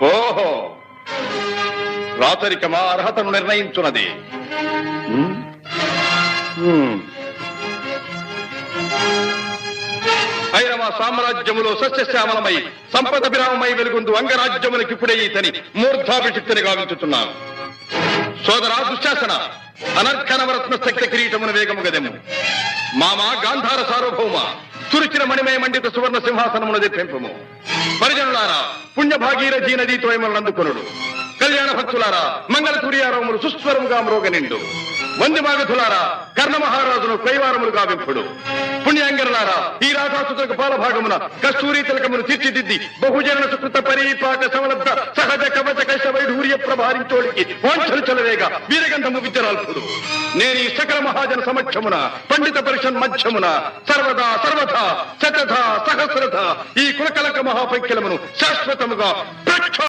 ఓహో, రాచరికమా అర్హతను నిర్ణయించున్నది. ఐరవ సామ్రాజ్యములో సస్యశ్యామలమై సంపద విరామమై వెలుగొందు అంగరాజ్యములకిప్పుడే ఈతని మూర్ధాభిషిక్తిని గావించుతున్నాను. సోదరా దుశ్శాసన, అనర్ఘనవరత్న శక్తి కిరీటమును వేగము గదెము. మామా గాంధార సార్వభౌమ, తురిచిన మణిమయ మండిత సువర్ణ సింహాసనమును తెప్పింపము. పరిజనులారా, పుణ్య భాగీరథీ నదీ తోయములను అందుకొనుడు. కళ్యాణ భక్తులారా, మంగళ సూర్యారవములు సుస్వరముగా మ్రోగనిండు. వంది మాగధులారా, కర్ణ మహారాజును కైవారములు గావింపుడు. పుణ్యాంగరులారా, ఈ రాధాసుతులకు పాలభాగమున కస్తూరి తిలకమును తీర్చిదిద్ది బహుజన సుకృత పరీపాక సమలబ్ధ సహజ కవచ కైశ వైఢూర్య ప్రభారించోడికి వాంఛలు చలవేగా వీరగంధము విద్యరాల్పుడు. నేను ఈ సకల మహాజన సమక్షమున పండిత పరిషన్ మధ్యమున సర్వదా సర్వథా శతథ సహస్రథ ఈ కులకలక మహాపైక్యలమును శాశ్వతముగా